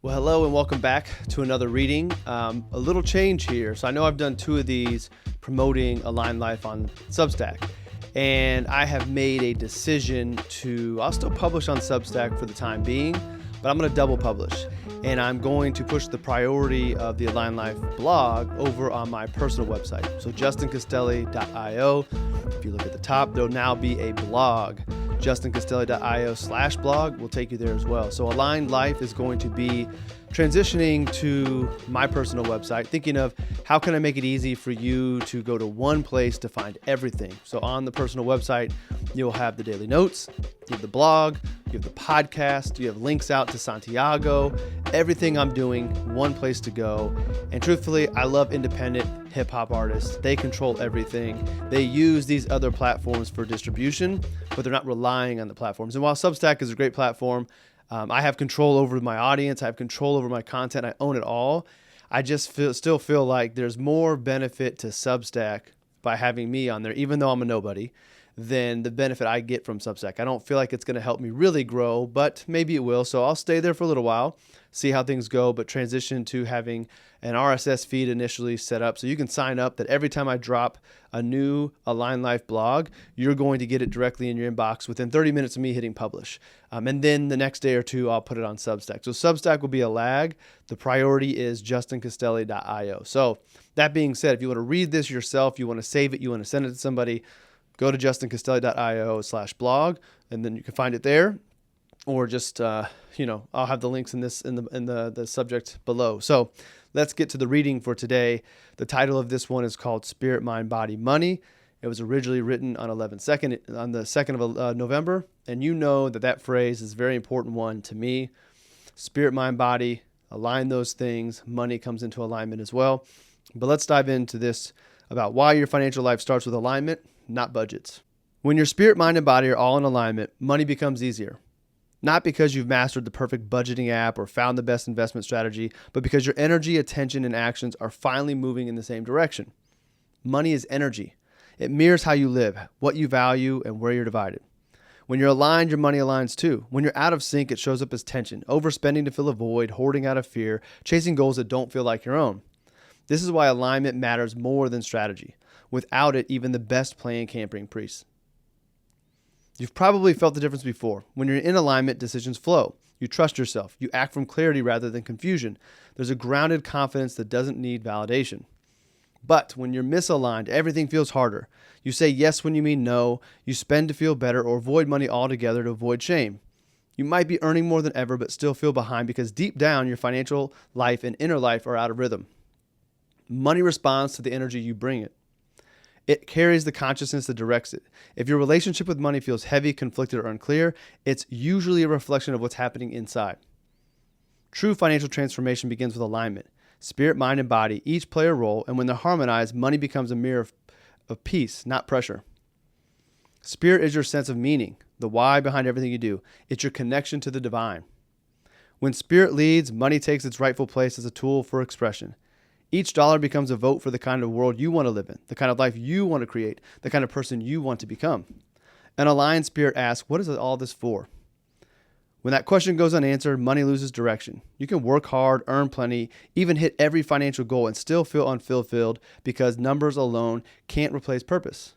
Well, hello and welcome back to another reading. A little change here. So I know I've done two of these promoting AlignedLife on Substack, and I have made a decision I'll still publish on Substack for the time being, but I'm going to double publish. And I'm going to push the priority of the AlignedLife blog over on my personal website. So justincastelli.io. If you look at the top, there'll now be a blog. justincastelli.io/blog will take you there as well. So AlignedLife is going to be transitioning to my personal website, thinking of how can I make it easy for you to go to one place to find everything. So on the personal website, you'll have the daily notes, you have the blog, you have the podcast, you have links out to Santiago, everything I'm doing, one place to go. And truthfully, I love independent hip hop artists. They control everything. They use these other platforms for distribution, but they're not relying on the platforms. And while Substack is a great platform, I have control over my audience. I have control over my content. I own it all. I just still feel like there's more benefit to Substack by having me on there, even though I'm a nobody, than the benefit I get from Substack. I don't feel like it's going to help me really grow, but maybe it will. So I'll stay there for a little while, see how things go, but transition to having an RSS feed initially set up so you can sign up that every time I drop a new AlignedLife blog, you're going to get it directly in your inbox within 30 minutes of me hitting publish. And then the next day or two, I'll put it on Substack. So Substack will be a lag. The priority is justincastelli.io. So that being said, if you want to read this yourself, you want to save it, you want to send it to somebody, go to justincastelli.io/blog, and then you can find it there, or just, I'll have the links in the subject below. So let's get to the reading for today. The title of this one is called Spirit, Mind, Body, Money. It was originally written on the 2nd of November, and you know that phrase is a very important one to me. Spirit, mind, body, align those things. Money comes into alignment as well. But let's dive into this about why your financial life starts with alignment, not budgets. When your spirit, mind, and body are all in alignment, money becomes easier. Not because you've mastered the perfect budgeting app or found the best investment strategy, but because your energy, attention, and actions are finally moving in the same direction. Money is energy. It mirrors how you live, what you value, and where you're divided. When you're aligned, your money aligns too. When you're out of sync, it shows up as tension, overspending to fill a void, hoarding out of fear, chasing goals that don't feel like your own. This is why alignment matters more than strategy. Without it, even the best plan can't bring peace. You've probably felt the difference before. When you're in alignment, decisions flow. You trust yourself. You act from clarity rather than confusion. There's a grounded confidence that doesn't need validation. But when you're misaligned, everything feels harder. You say yes when you mean no. You spend to feel better or avoid money altogether to avoid shame. You might be earning more than ever but still feel behind because deep down your financial life and inner life are out of rhythm. Money responds to the energy you bring it. It carries the consciousness that directs it. If your relationship with money feels heavy, conflicted, or unclear, it's usually a reflection of what's happening inside. True financial transformation begins with alignment. Spirit, mind, and body each play a role, and when they're harmonized, money becomes a mirror of peace, not pressure. Spirit is your sense of meaning, the why behind everything you do. It's your connection to the divine. When spirit leads, money takes its rightful place as a tool for expression. Each dollar becomes a vote for the kind of world you want to live in, the kind of life you want to create, the kind of person you want to become. An aligned spirit asks, what is all this for? When that question goes unanswered, money loses direction. You can work hard, earn plenty, even hit every financial goal and still feel unfulfilled because numbers alone can't replace purpose.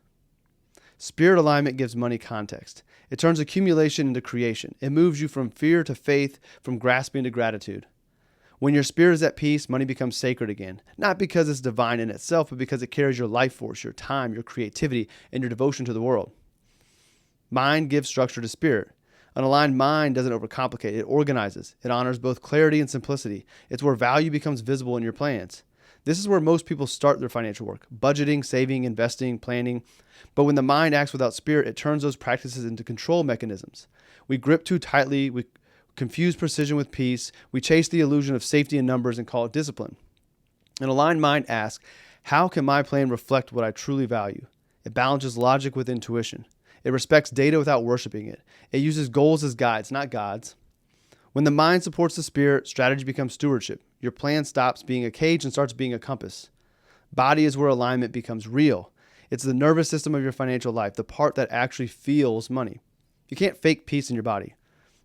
Spirit alignment gives money context. It turns accumulation into creation. It moves you from fear to faith, from grasping to gratitude. When your spirit is at peace, money becomes sacred again, not because it's divine in itself, but because it carries your life force, your time, your creativity, and your devotion to the world. Mind gives structure to spirit. An aligned mind doesn't overcomplicate, it organizes. It honors both clarity and simplicity. It's where value becomes visible in your plans. This is where most people start their financial work, budgeting, saving, investing, planning. But when the mind acts without spirit, it turns those practices into control mechanisms. We grip too tightly, we confuse precision with peace. We chase the illusion of safety in numbers and call it discipline. An aligned mind asks, how can my plan reflect what I truly value? It balances logic with intuition. It respects data without worshiping it. It uses goals as guides, not gods. When the mind supports the spirit, strategy becomes stewardship. Your plan stops being a cage and starts being a compass. Body is where alignment becomes real. It's the nervous system of your financial life, the part that actually feels money. You can't fake peace in your body.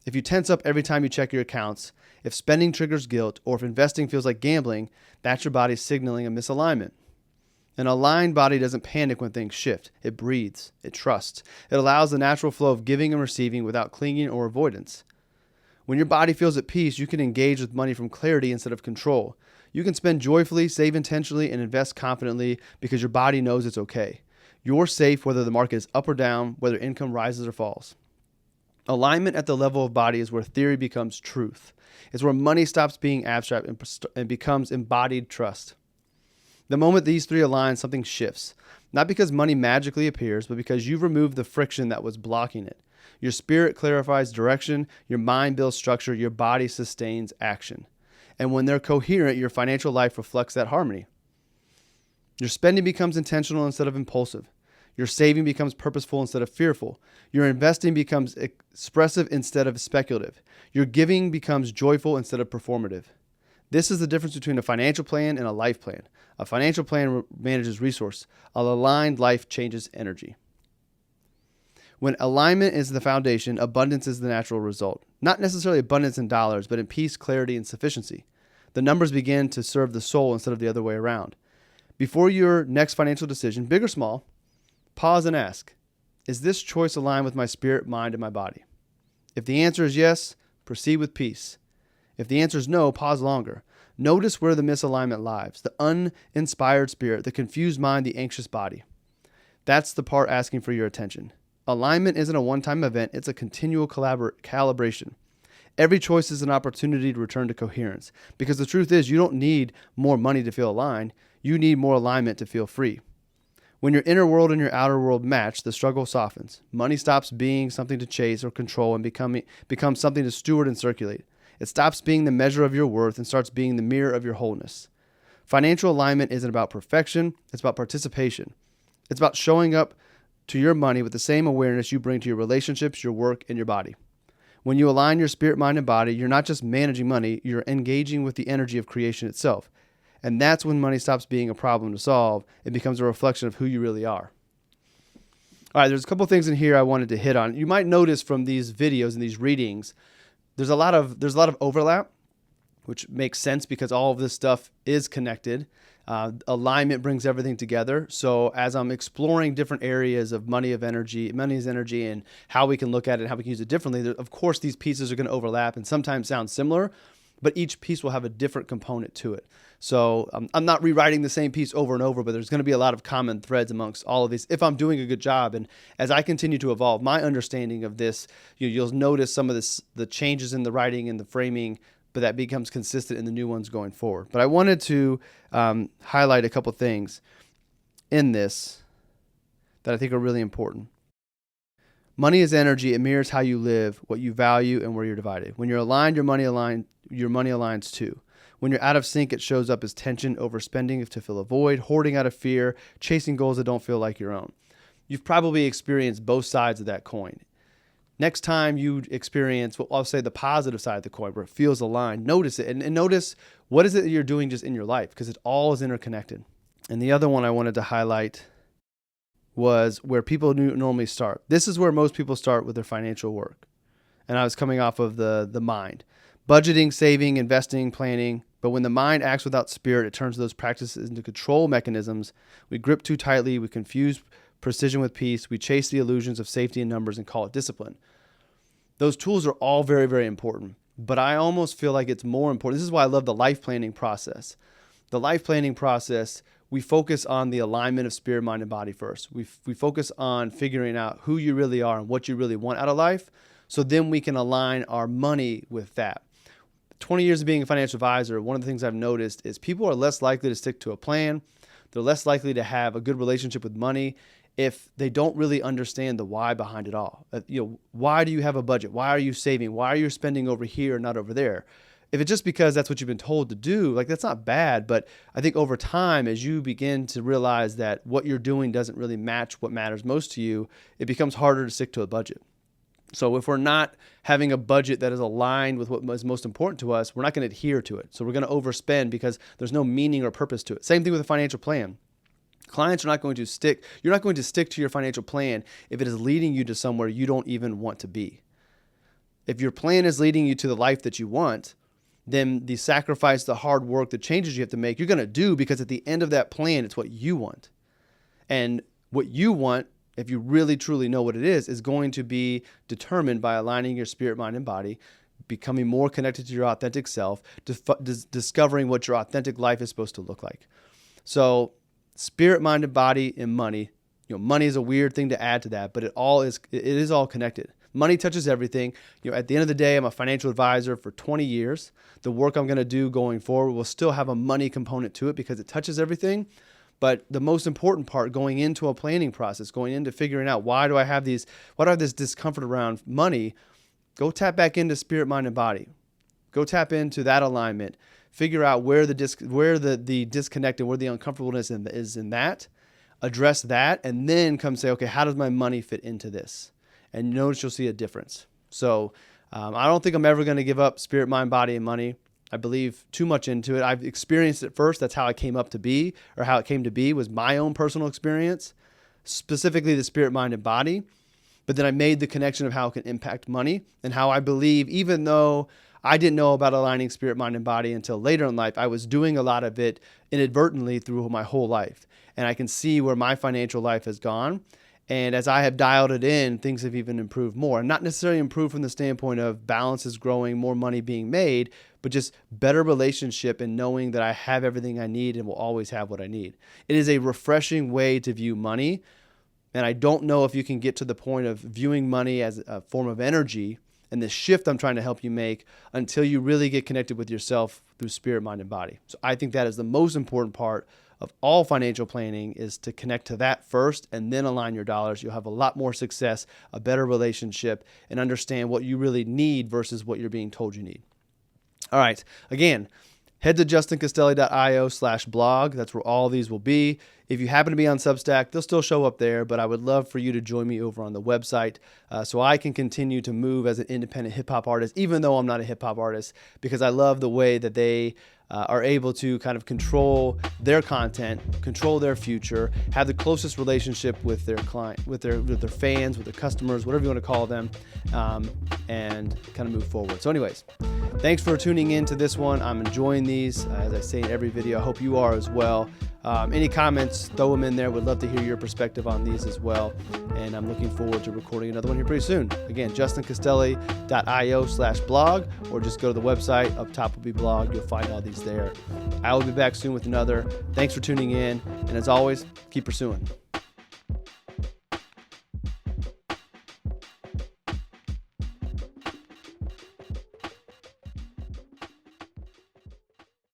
If you tense up every time you check your accounts, If spending triggers guilt, or if investing feels like gambling, that's your body signaling a misalignment. An aligned body doesn't panic when things shift. It breathes. It trusts. It allows the natural flow of giving and receiving without clinging or avoidance. When your body feels at peace, you can engage with money from clarity instead of control. You can spend joyfully, save intentionally, and invest confidently because your body knows it's okay. You're safe whether the market is up or down, whether income rises or falls. Alignment at the level of body is where theory becomes truth. It's where money stops being abstract and becomes embodied trust. The moment these three align, something shifts. Not because money magically appears, but because you've removed the friction that was blocking it. Your spirit clarifies direction, your mind builds structure, your body sustains action. And when they're coherent, your financial life reflects that harmony. Your spending becomes intentional instead of impulsive. Your saving becomes purposeful instead of fearful. Your investing becomes expressive instead of speculative. Your giving becomes joyful instead of performative. This is the difference between a financial plan and a life plan. A financial plan manages resource. An aligned life changes energy. When alignment is the foundation, abundance is the natural result. Not necessarily abundance in dollars, but in peace, clarity, and sufficiency. The numbers begin to serve the soul instead of the other way around. Before your next financial decision, big or small, pause and ask, is this choice aligned with my spirit, mind, and my body? If the answer is yes, proceed with peace. If the answer is no, pause longer. Notice where the misalignment lies, the uninspired spirit, the confused mind, the anxious body. That's the part asking for your attention. Alignment isn't a one-time event, it's a continual calibration. Every choice is an opportunity to return to coherence, because the truth is you don't need more money to feel aligned, you need more alignment to feel free. When your inner world and your outer world match, the struggle softens. Money stops being something to chase or control and becomes something to steward and circulate. It stops being the measure of your worth and starts being the mirror of your wholeness. Financial alignment isn't about perfection, it's about participation. It's about showing up to your money with the same awareness you bring to your relationships, your work, and your body. When you align your spirit, mind, and body, you're not just managing money, you're engaging with the energy of creation itself. And that's when money stops being a problem to solve. It becomes a reflection of who you really are. All right, there's a couple things in here I wanted to hit on. You might notice from these videos and these readings, there's a lot of overlap, which makes sense because all of this stuff is connected. Alignment brings everything together. So as I'm exploring different areas of money's energy, and how we can look at it, how we can use it differently, of course, these pieces are going to overlap and sometimes sound similar, but each piece will have a different component to it. So I'm not rewriting the same piece over and over, but there's going to be a lot of common threads amongst all of these if I'm doing a good job. And as I continue to evolve, my understanding of this, you'll notice some of the changes in the writing and the framing, but that becomes consistent in the new ones going forward. But I wanted to highlight a couple things in this that I think are really important. Money is energy. It mirrors how you live, what you value, and where you're divided. When you're aligned, your money aligns too. When you're out of sync, it shows up as tension, overspending to fill a void, hoarding out of fear, chasing goals that don't feel like your own. You've probably experienced both sides of that coin. Next time you experience, well, I'll say the positive side of the coin where it feels aligned, notice it and notice what is it that you're doing just in your life, because it all is interconnected. And the other one I wanted to highlight was where people normally start. This is where most people start with their financial work. And I was coming off of the mind. Budgeting, saving, investing, planning. But when the mind acts without spirit, it turns those practices into control mechanisms. We grip too tightly. We confuse precision with peace. We chase the illusions of safety and numbers and call it discipline. Those tools are all very, very important. But I almost feel like it's more important. This is why I love the life planning process. The life planning process, we focus on the alignment of spirit, mind, and body first. We focus on figuring out who you really are and what you really want out of life. So then we can align our money with that. 20 years of being a financial advisor, one of the things I've noticed is people are less likely to stick to a plan. They're less likely to have a good relationship with money if they don't really understand the why behind it all. Why do you have a budget? Why are you saving? Why are you spending over here and not over there? If it's just because that's what you've been told to do, that's not bad. But I think over time, as you begin to realize that what you're doing doesn't really match what matters most to you, it becomes harder to stick to a budget. So if we're not having a budget that is aligned with what is most important to us, we're not going to adhere to it. So we're going to overspend because there's no meaning or purpose to it. Same thing with a financial plan. Clients are not going to stick. You're not going to stick to your financial plan if it is leading you to somewhere you don't even want to be. If your plan is leading you to the life that you want, then the sacrifice, the hard work, the changes you have to make, you're going to do, because at the end of that plan, it's what you want. And what you want, if you really truly know what it is going to be determined by aligning your spirit, mind, and body, becoming more connected to your authentic self, discovering what your authentic life is supposed to look like. So spirit, mind, and body, and money. Money is a weird thing to add to that, but it is all connected. Money touches everything. At the end of the day, I'm a financial advisor for 20 years. The work I'm going to do going forward will still have a money component to it because it touches everything. But the most important part going into a planning process, going into figuring out why do I have this discomfort around money, go tap back into spirit, mind, and body. Go tap into that alignment. Figure out where the disconnect and where the uncomfortableness is in that. Address that, and then come say, okay, how does my money fit into this? And notice you'll see a difference. So I don't think I'm ever going to give up spirit, mind, body, and money. I believe too much into it. I've experienced it first. That's how I came up to be, or how it came to be was my own personal experience, specifically the spirit, mind, and body. But then I made the connection of how it can impact money, and how I believe, even though I didn't know about aligning spirit, mind, and body until later in life, I was doing a lot of it inadvertently through my whole life. And I can see where my financial life has gone. And as I have dialed it in, things have even improved more. And not necessarily improved from the standpoint of balance is growing, more money being made, but just better relationship and knowing that I have everything I need and will always have what I need. It is a refreshing way to view money. And I don't know if you can get to the point of viewing money as a form of energy and the shift I'm trying to help you make until you really get connected with yourself through spirit, mind, and body. So I think that is the most important part of all financial planning, is to connect to that first and then align your dollars. You'll have a lot more success, a better relationship, and understand what you really need versus what you're being told you need. All right. Again, head to justincastelli.io/blog. That's where all these will be. If you happen to be on Substack, they'll still show up there, but I would love for you to join me over on the website so I can continue to move as an independent hip-hop artist, even though I'm not a hip-hop artist, because I love the way that they are able to kind of control their content, control their future, have the closest relationship with their client, with their fans, with their customers, whatever you want to call them, and kind of move forward. So anyways, thanks for tuning in to this one. I'm enjoying these, as I say in every video. I hope you are as well. Any comments, throw them in there. Would love to hear your perspective on these as well. And I'm looking forward to recording another one here pretty soon. Again, justincastelli.io/blog, or just go to the website. Up top will be blog. You'll find all these there. I will be back soon with another. Thanks for tuning in. And as always, keep pursuing.